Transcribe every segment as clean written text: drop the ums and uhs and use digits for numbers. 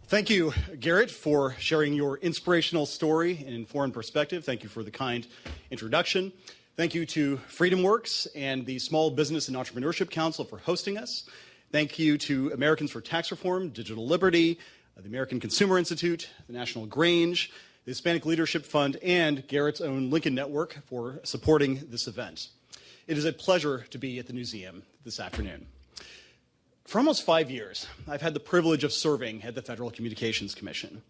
Thank you, Garrett, for sharing your inspirational story and informed perspective. Thank you for the kind introduction. Thank you to FreedomWorks and the Small Business and Entrepreneurship Council for hosting us. Thank you to Americans for Tax Reform, Digital Liberty, the American Consumer Institute, the National Grange, the Hispanic Leadership Fund, and Garrett's own Lincoln Network for supporting this event. It is a pleasure to be at the museum this afternoon. For almost 5 years, I've had the privilege of serving at the Federal Communications Commission.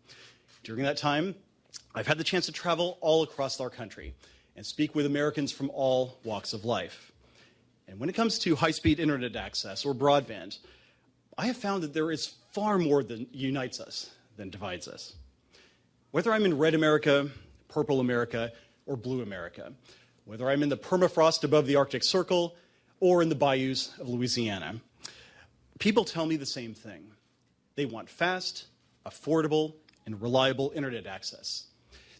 During that time, I've had the chance to travel all across our country and speak with Americans from all walks of life. And when it comes to high-speed internet access or broadband, I have found that there is far more that unites us than divides us. Whether I'm in red America, purple America, or blue America, whether I'm in the permafrost above the Arctic Circle or in the bayous of Louisiana, people tell me the same thing. They want fast, affordable, and reliable internet access.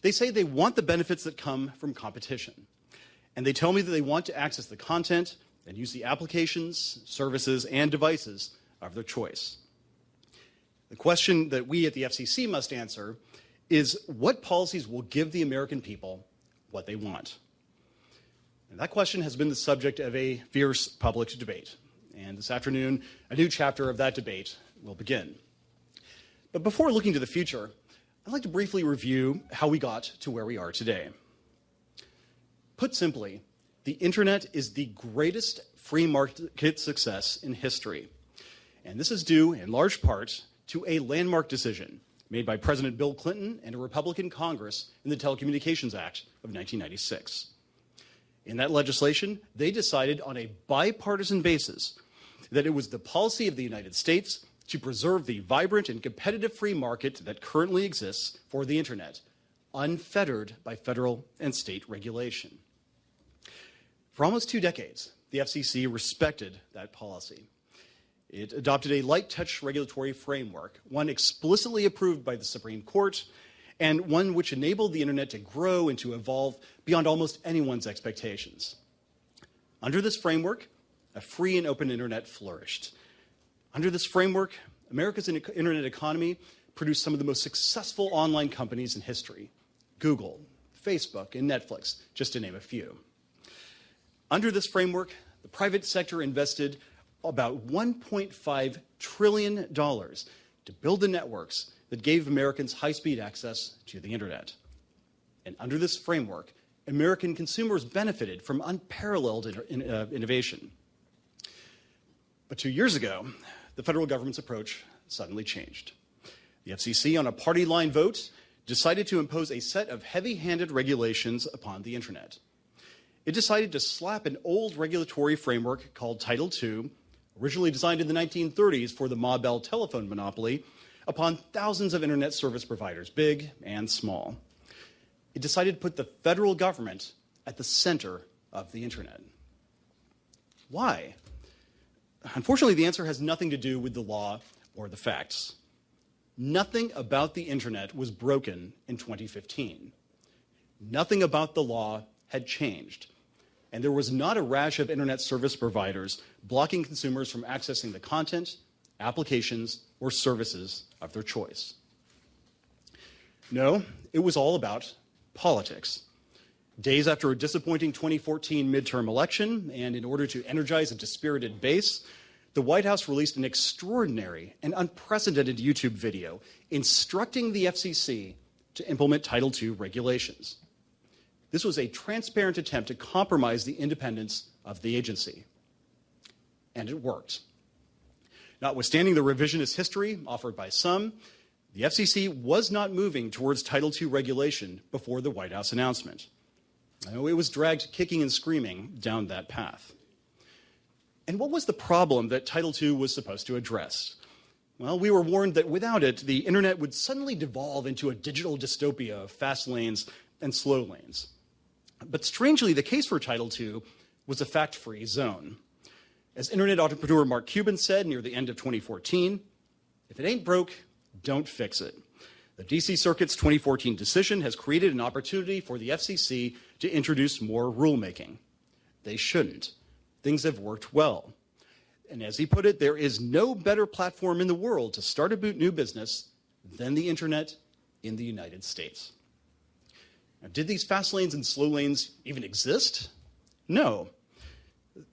They say they want the benefits that come from competition. And they tell me that they want to access the content and use the applications, services, and devices of their choice. The question that we at the FCC must answer is what policies will give the American people what they want? And that question has been the subject of a fierce public debate. And this afternoon, a new chapter of that debate will begin. But before looking to the future, I'd like to briefly review how we got to where we are today. Put simply, the internet is the greatest free market success in history. And this is due, in large part, to a landmark decision made by President Bill Clinton and a Republican Congress in the Telecommunications Act of 1996. In that legislation, they decided on a bipartisan basis that it was the policy of the United States to preserve the vibrant and competitive free market that currently exists for the internet, unfettered by federal and state regulation. For almost 2 decades, the FCC respected that policy. It adopted a light touch regulatory framework, one explicitly approved by the Supreme Court, and one which enabled the internet to grow and to evolve beyond almost anyone's expectations. Under this framework, a free and open internet flourished. Under this framework, America's internet economy produced some of the most successful online companies in history: Google, Facebook, and Netflix, just to name a few. Under this framework, the private sector invested about $1.5 trillion to build the networks that gave Americans high-speed access to the internet. And under this framework, American consumers benefited from unparalleled innovation. But 2 years ago, the federal government's approach suddenly changed. The FCC, on a party line vote, decided to impose a set of heavy-handed regulations upon the internet. It decided to slap an old regulatory framework called Title II, originally designed in the 1930s for the Ma Bell telephone monopoly, upon thousands of internet service providers, big and small. It decided to put the federal government at the center of the internet. Why? Unfortunately, the answer has nothing to do with the law or the facts. Nothing about the internet was broken in 2015. Nothing about the law had changed. And there was not a rash of internet service providers blocking consumers from accessing the content, applications, or services of their choice. No, it was all about politics. Days after a disappointing 2014 midterm election, and in order to energize a dispirited base, the White House released an extraordinary and unprecedented YouTube video instructing the FCC to implement Title II regulations. This was a transparent attempt to compromise the independence of the agency. And it worked. Notwithstanding the revisionist history offered by some, the FCC was not moving towards Title II regulation before the White House announcement. I know it was dragged kicking and screaming down that path. And what was the problem that Title II was supposed to address? Well, we were warned that without it, the internet would suddenly devolve into a digital dystopia of fast lanes and slow lanes. But strangely, the case for Title II was a fact-free zone. As internet entrepreneur Mark Cuban said near the end of 2014, if it ain't broke, don't fix it. The DC Circuit's 2014 decision has created an opportunity for the FCC to introduce more rulemaking. They shouldn't. Things have worked well. And as he put it, there is no better platform in the world to start a new business than the internet in the United States. Now, did these fast lanes and slow lanes even exist? No.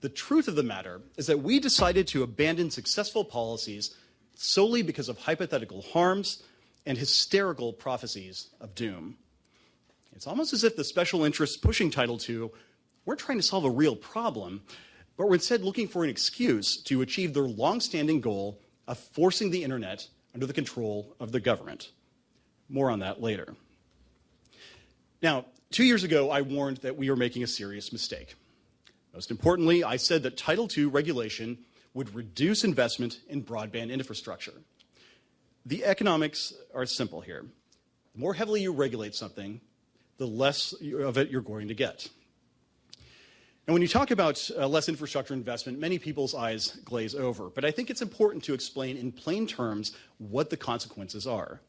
The truth of the matter is that we decided to abandon successful policies solely because of hypothetical harms and hysterical prophecies of doom. It's almost as if the special interests pushing Title II weren't trying to solve a real problem, but were instead looking for an excuse to achieve their long-standing goal of forcing the internet under the control of the government. More on that later. Now, 2 years ago, I warned that we were making a serious mistake. Most importantly, I said that Title II regulation would reduce investment in broadband infrastructure. The economics are simple here. The more heavily you regulate something, the less of it you're going to get. And when you talk about less infrastructure investment, many people's eyes glaze over. But I think it's important to explain in plain terms what the consequences are.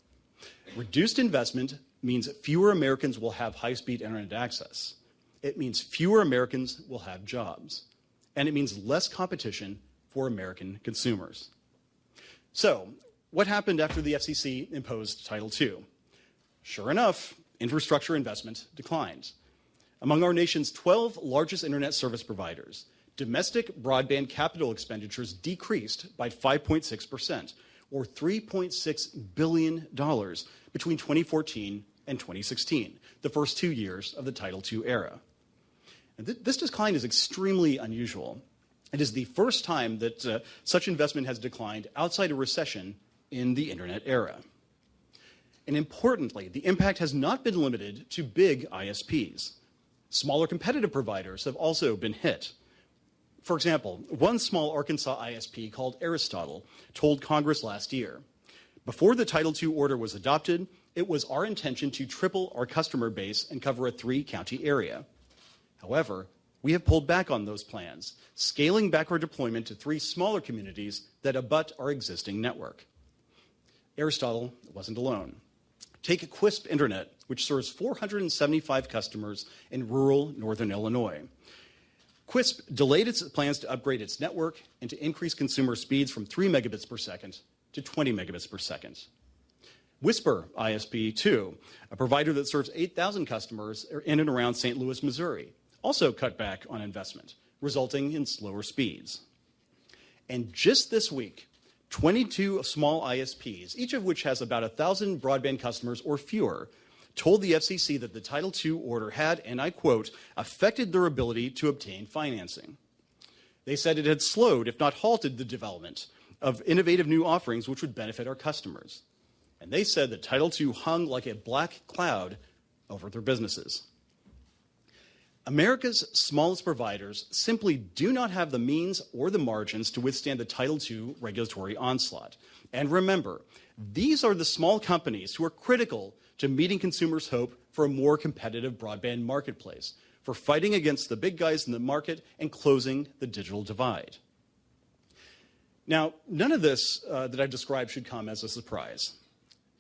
Reduced investment means fewer Americans will have high-speed internet access. It means fewer Americans will have jobs. And it means less competition for American consumers. So, what happened after the FCC imposed Title II? Sure enough, infrastructure investment declined. Among our nation's 12 largest internet service providers, domestic broadband capital expenditures decreased by 5.6%, or $3.6 billion between 2014 and 2016, the first 2 years of the Title II era. And this decline is extremely unusual. It is the first time that such investment has declined outside a recession in the internet era. And importantly, the impact has not been limited to big ISPs. Smaller competitive providers have also been hit. For example, one small Arkansas ISP called Aristotle told Congress last year, before the Title II order was adopted, it was our intention to triple our customer base and cover a 3-county area. However, we have pulled back on those plans, scaling back our deployment to 3 smaller communities that abut our existing network. Aristotle wasn't alone. Take Quisp Internet, which serves 475 customers in rural northern Illinois. Quisp delayed its plans to upgrade its network and to increase consumer speeds from 3 megabits per second to 20 megabits per second. Whisper ISP 2, a provider that serves 8,000 customers in and around St. Louis, Missouri, also cut back on investment, resulting in slower speeds. And just this week, 22 small ISPs, each of which has about 1,000 broadband customers or fewer, told the FCC that the Title II order had, and I quote, affected their ability to obtain financing. They said it had slowed, if not halted, the development of innovative new offerings which would benefit our customers. And they said that Title II hung like a black cloud over their businesses. America's smallest providers simply do not have the means or the margins to withstand the Title II regulatory onslaught. And remember, these are the small companies who are critical to meeting consumers' hope for a more competitive broadband marketplace, for fighting against the big guys in the market and closing the digital divide. Now, none of this that I've described should come as a surprise.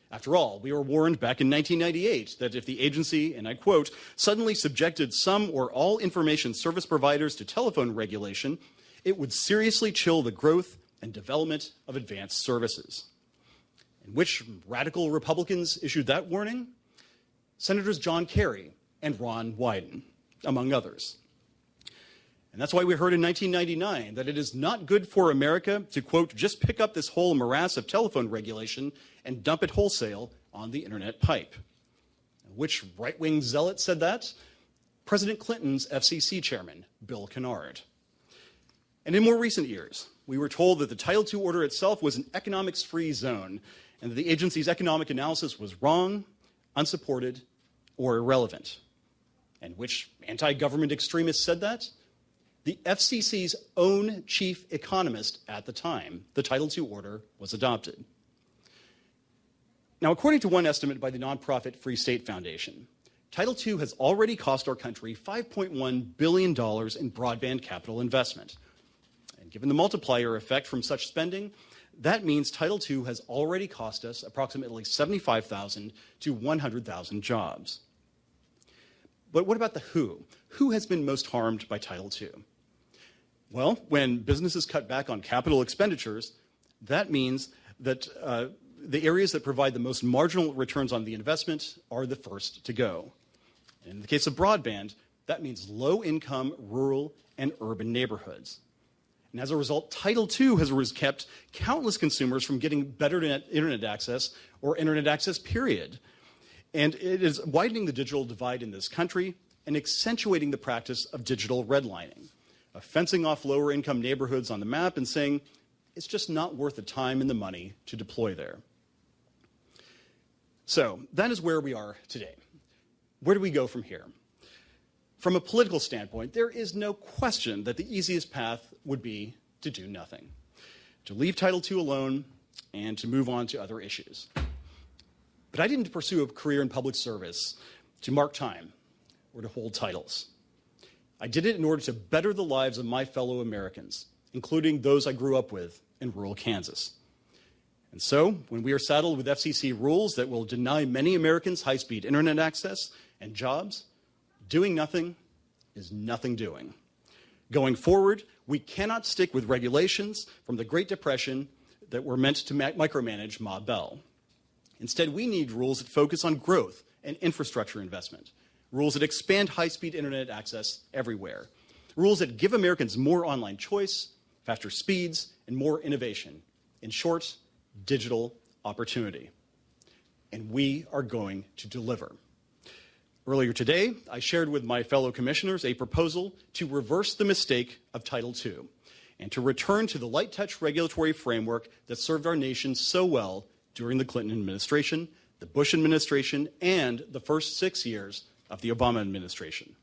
After all, we were warned back in 1998 that if the agency, and I quote, suddenly subjected some or all information service providers to telephone regulation, it would seriously chill the growth and development of advanced services. And which radical Republicans issued that warning? Senators John Kerry and Ron Wyden, among others. And that's why we heard in 1999 that it is not good for America to, quote, just pick up this whole morass of telephone regulation and dump it wholesale on the internet pipe. Which right-wing zealot said that? President Clinton's FCC chairman, Bill Kennard. And in more recent years, we were told that the Title II order itself was an economics-free zone and that the agency's economic analysis was wrong, unsupported, or irrelevant. And which anti-government extremist said that? The FCC's own chief economist at the time the Title II order was adopted. Now, according to one estimate by the nonprofit Free State Foundation, Title II has already cost our country $5.1 billion in broadband capital investment. And given the multiplier effect from such spending, that means Title II has already cost us approximately 75,000 to 100,000 jobs. But what about the who? Who has been most harmed by Title II? Well, when businesses cut back on capital expenditures, that means that the areas that provide the most marginal returns on the investment are the first to go. In the case of broadband, that means low-income, rural, and urban neighborhoods. And as a result, Title II has kept countless consumers from getting better internet access or internet access, period. And it is widening the digital divide in this country and accentuating the practice of digital redlining, fencing off lower-income neighborhoods on the map and saying, it's just not worth the time and the money to deploy there. So that is where we are today. Where do we go from here? From a political standpoint, there is no question that the easiest path would be to do nothing, to leave Title II alone and to move on to other issues. But I didn't pursue a career in public service to mark time or to hold titles. I did it in order to better the lives of my fellow Americans, including those I grew up with in rural Kansas. And so, when we are saddled with FCC rules that will deny many Americans high-speed internet access and jobs, doing nothing is nothing doing. Going forward, we cannot stick with regulations from the Great Depression that were meant to micromanage Ma Bell. Instead, we need rules that focus on growth and infrastructure investment, rules that expand high-speed internet access everywhere, rules that give Americans more online choice, faster speeds, and more innovation. In short, digital opportunity. And we are going to deliver. Earlier today, I shared with my fellow commissioners a proposal to reverse the mistake of Title II and to return to the light touch regulatory framework that served our nation so well during the Clinton administration, the Bush administration, and the first 6 years of the Obama administration.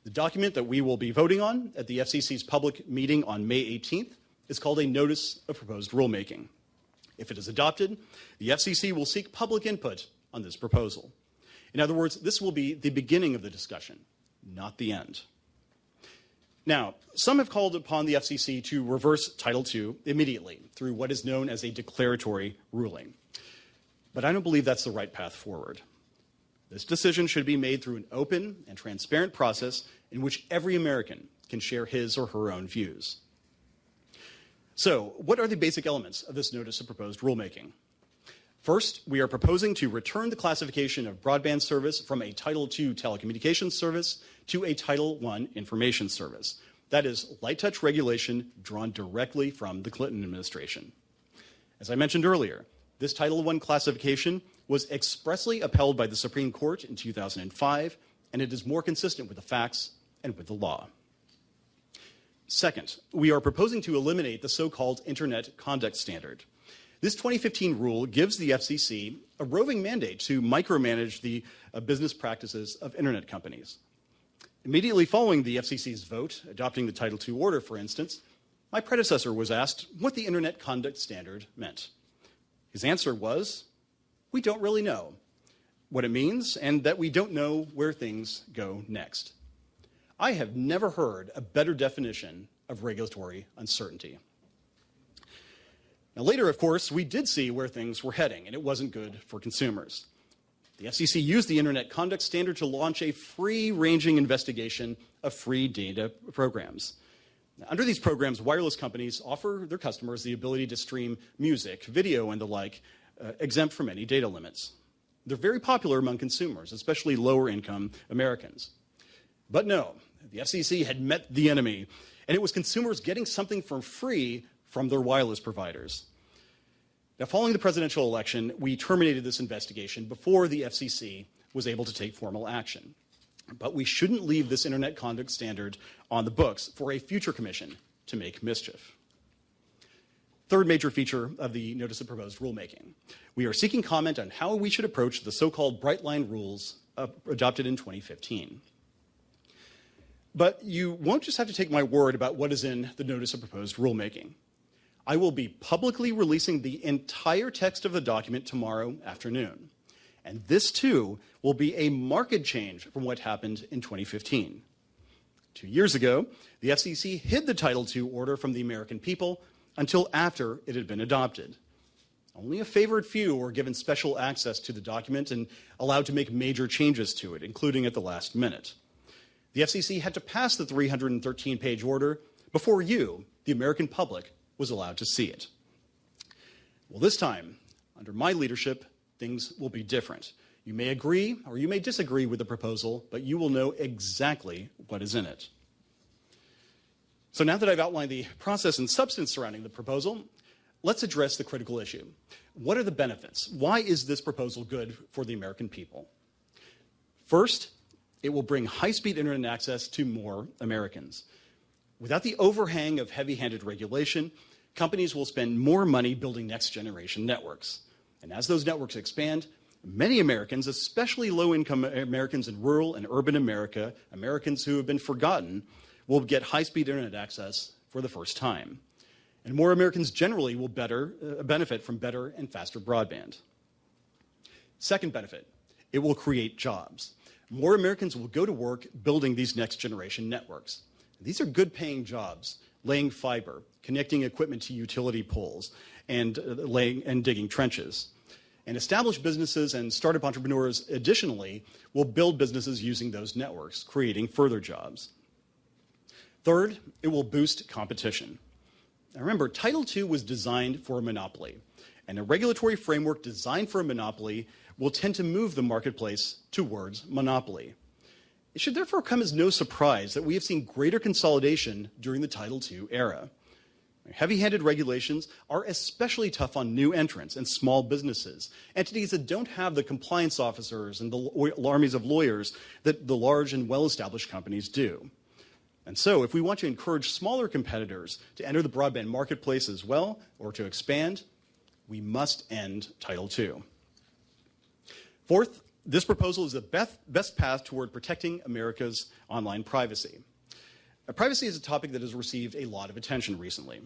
The document that we will be voting on at the FCC's public meeting on May 18th is called a Notice of Proposed Rulemaking. If it is adopted, the FCC will seek public input on this proposal. In other words, this will be the beginning of the discussion, not the end. Now, some have called upon the FCC to reverse Title II immediately through what is known as a declaratory ruling. But I don't believe that's the right path forward. This decision should be made through an open and transparent process in which every American can share his or her own views. So, what are the basic elements of this Notice of Proposed Rulemaking? First, we are proposing to return the classification of broadband service from a Title II telecommunications service to a Title I information service. That is light touch regulation drawn directly from the Clinton administration. As I mentioned earlier, this Title I classification was expressly upheld by the Supreme Court in 2005, and it is more consistent with the facts and with the law. Second, we are proposing to eliminate the so-called Internet Conduct Standard. This 2015 rule gives the FCC a roving mandate to micromanage the business practices of internet companies. Immediately following the FCC's vote, adopting the Title II order, for instance, my predecessor was asked what the Internet Conduct Standard meant. His answer was, we don't really know what it means and that we don't know where things go next. I have never heard a better definition of regulatory uncertainty. Now, later, of course, we did see where things were heading, and it wasn't good for consumers. The FCC used the Internet Conduct Standard to launch a free-ranging investigation of free data programs. Now, under these programs, wireless companies offer their customers the ability to stream music, video, and the like, exempt from any data limits. They're very popular among consumers, especially lower-income Americans. But no, the FCC had met the enemy, and it was consumers getting something for free from their wireless providers. Now, following the presidential election, we terminated this investigation before the FCC was able to take formal action. But we shouldn't leave this Internet Conduct Standard on the books for a future commission to make mischief. Third major feature of the Notice of Proposed Rulemaking. We are seeking comment on how we should approach the so-called Bright Line rules adopted in 2015. But you won't just have to take my word about what is in the Notice of Proposed Rulemaking. I will be publicly releasing the entire text of the document tomorrow afternoon. And this, too, will be a marked change from what happened in 2015. 2 years ago, the FCC hid the Title II order from the American people until after it had been adopted. Only a favored few were given special access to the document and allowed to make major changes to it, including at the last minute. The FCC had to pass the 313-page order before you, the American public, was allowed to see it. Well, this time, under Under my leadership, things will be different. You may agree or you may disagree with the proposal, but you will know exactly what is in it. So now that I've outlined the process and substance surrounding the proposal, let's address the critical issue. What are the benefits? Why is this proposal good for the American people? First, it will bring high-speed internet access to more Americans. Without the overhang of heavy-handed regulation, companies will spend more money building next-generation networks. And as those networks expand, many Americans, especially low-income Americans in rural and urban America, Americans who have been forgotten, will get high-speed internet access for the first time. And more Americans generally will benefit from better and faster broadband. Second benefit, it will create jobs. More Americans will go to work building these next-generation networks. These are good-paying jobs, laying fiber, connecting equipment to utility poles, and digging trenches. And established businesses and startup entrepreneurs, additionally, will build businesses using those networks, creating further jobs. Third, it will boost competition. Now remember, Title II was designed for a monopoly, and a regulatory framework designed for a monopoly will tend to move the marketplace towards monopoly. It should therefore come as no surprise that we have seen greater consolidation during the Title II era. Heavy-handed regulations are especially tough on new entrants and small businesses, entities that don't have the compliance officers and the armies of lawyers that the large and well-established companies do. And so, if we want to encourage smaller competitors to enter the broadband marketplace as well, or to expand, we must end Title II. Fourth, this proposal is the best path toward protecting America's online privacy. Privacy is a topic that has received a lot of attention recently.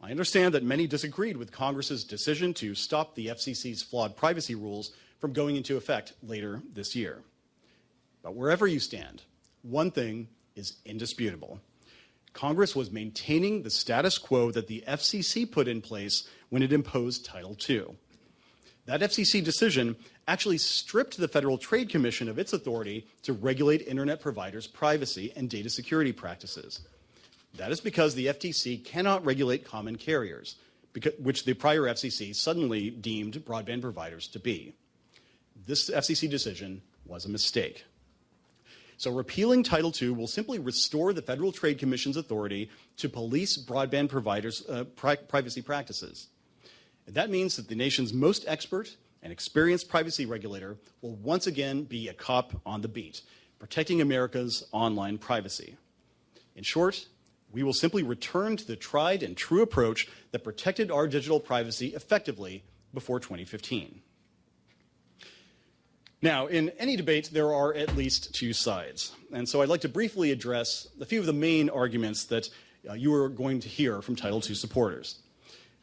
I understand that many disagreed with Congress's decision to stop the FCC's flawed privacy rules from going into effect later this year. But wherever you stand, one thing is indisputable. Congress was maintaining the status quo that the FCC put in place when it imposed Title II. That FCC decision actually stripped the Federal Trade Commission of its authority to regulate internet providers' privacy and data security practices. That is because the FTC cannot regulate common carriers, which the prior FCC suddenly deemed broadband providers to be. This FCC decision was a mistake. So repealing Title II will simply restore the Federal Trade Commission's authority to police broadband providers' privacy practices. And that means that the nation's most expert and experienced privacy regulator will once again be a cop on the beat, protecting America's online privacy. In short, we will simply return to the tried and true approach that protected our digital privacy effectively before 2015. Now, in any debate, there are at least two sides. And so I'd like to briefly address a few of the main arguments that you are going to hear from Title II supporters.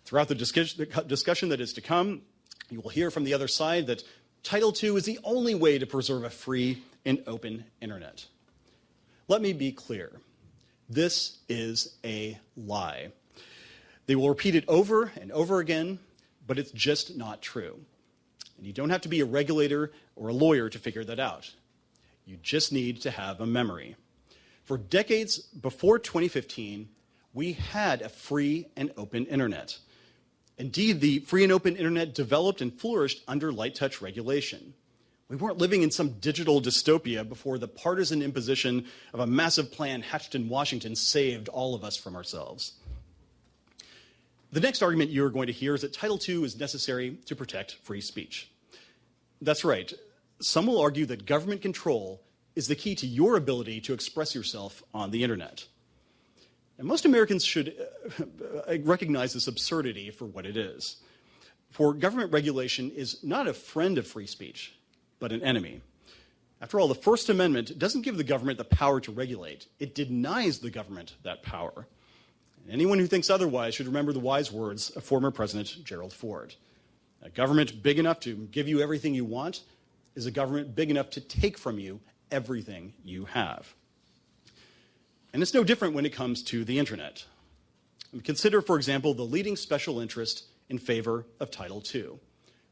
Throughout the discussion that is to come, you will hear from the other side that Title II is the only way to preserve a free and open internet. Let me be clear. This is a lie. They will repeat it over and over again, but it's just not true. And you don't have to be a regulator or a lawyer to figure that out. You just need to have a memory. For decades before 2015, we had a free and open internet. Indeed, the free and open internet developed and flourished under light touch regulation. We weren't living in some digital dystopia before the partisan imposition of a massive plan hatched in Washington saved all of us from ourselves. The next argument you're going to hear is that Title II is necessary to protect free speech. That's right. Some will argue that government control is the key to your ability to express yourself on the internet. And most Americans should recognize this absurdity for what it is. For government regulation is not a friend of free speech, but an enemy. After all, the First Amendment doesn't give the government the power to regulate. It denies the government that power. And anyone who thinks otherwise should remember the wise words of former President Gerald Ford. A government big enough to give you everything you want is a government big enough to take from you everything you have. And it's no different when it comes to the internet. Consider, for example, the leading special interest in favor of Title II,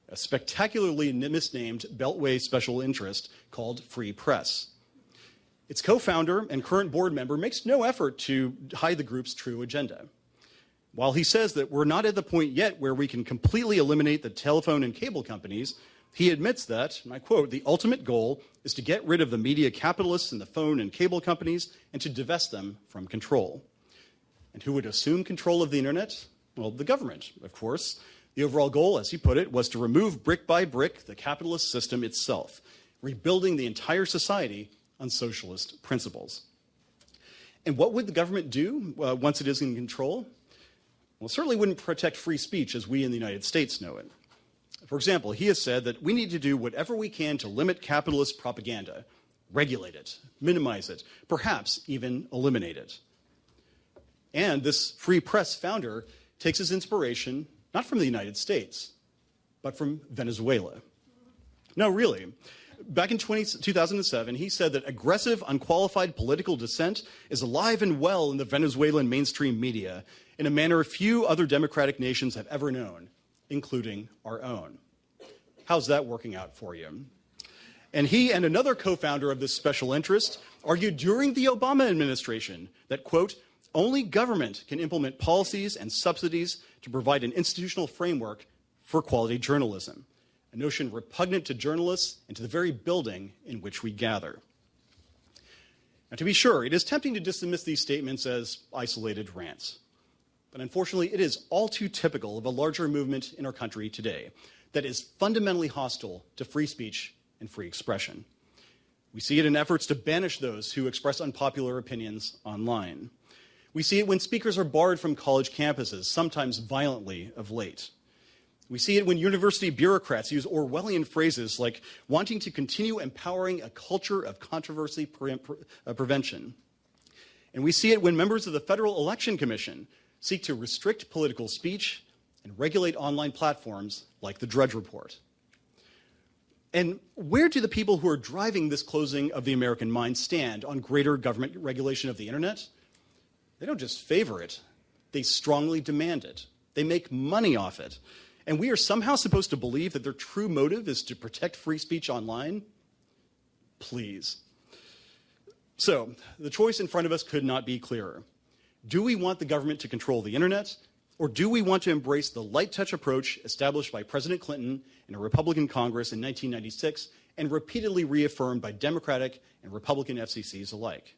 a spectacularly misnamed Beltway special interest called Free Press. Its co-founder and current board member makes no effort to hide the group's true agenda. While he says that we're not at the point yet where we can completely eliminate the telephone and cable companies, he admits that, and I quote, "The ultimate goal is to get rid of the media capitalists and the phone and cable companies and to divest them from control." And who would assume control of the internet? Well, the government, of course. The overall goal, as he put it, was to remove brick by brick the capitalist system itself, rebuilding the entire society on socialist principles. And what would the government do once it is in control? Well, it certainly wouldn't protect free speech as we in the United States know it. For example, he has said that we need to do whatever we can to limit capitalist propaganda, regulate it, minimize it, perhaps even eliminate it. And this free press founder takes his inspiration not from the United States, but from Venezuela. No, really. Back in 2007, he said that aggressive, unqualified political dissent is alive and well in the Venezuelan mainstream media in a manner few other democratic nations have ever known, including our own. How's that working out for you? And he and another co-founder of this special interest argued during the Obama administration that, quote, "Only government can implement policies and subsidies to provide an institutional framework for quality journalism, a notion repugnant to journalists and to the very building in which we gather." Now, to be sure, it is tempting to dismiss these statements as isolated rants. But unfortunately, it is all too typical of a larger movement in our country today that is fundamentally hostile to free speech and free expression. We see it in efforts to banish those who express unpopular opinions online. We see it when speakers are barred from college campuses, sometimes violently of late. We see it when university bureaucrats use Orwellian phrases like wanting to continue empowering a culture of controversy prevention. And we see it when members of the Federal Election Commission seek to restrict political speech and regulate online platforms like the Drudge Report. And where do the people who are driving this closing of the American mind stand on greater government regulation of the internet? They don't just favor it, they strongly demand it. They make money off it. And we are somehow supposed to believe that their true motive is to protect free speech online? Please. So, the choice in front of us could not be clearer. Do we want the government to control the internet, or do we want to embrace the light touch approach established by President Clinton in a Republican Congress in 1996 and repeatedly reaffirmed by Democratic and Republican FCCs alike?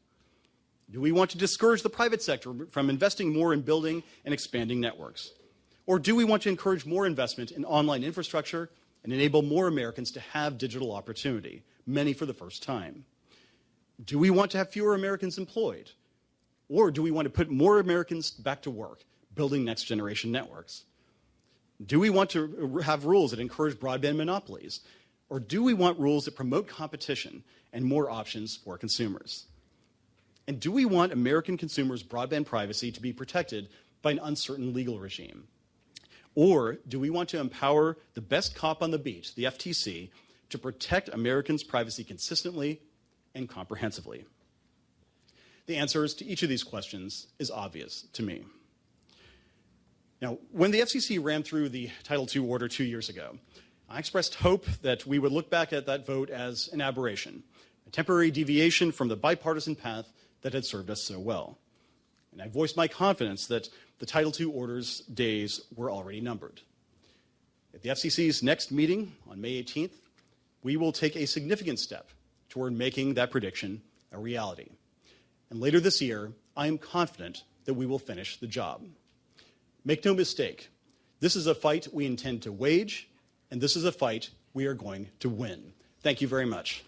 Do we want to discourage the private sector from investing more in building and expanding networks? Or do we want to encourage more investment in online infrastructure and enable more Americans to have digital opportunity, many for the first time? Do we want to have fewer Americans employed? Or do we want to put more Americans back to work, building next-generation networks? Do we want to have rules that encourage broadband monopolies? Or do we want rules that promote competition and more options for consumers? And do we want American consumers' broadband privacy to be protected by an uncertain legal regime? Or do we want to empower the best cop on the beat, the FTC, to protect Americans' privacy consistently and comprehensively? The answers to each of these questions is obvious to me. Now, when the FCC ran through the Title II order 2 years ago, I expressed hope that we would look back at that vote as an aberration, a temporary deviation from the bipartisan path that had served us so well. And I voiced my confidence that the Title II order's days were already numbered. At the FCC's next meeting on May 18th, we will take a significant step toward making that prediction a reality. And later this year, I am confident that we will finish the job. Make no mistake, this is a fight we intend to wage, and this is a fight we are going to win. Thank you very much.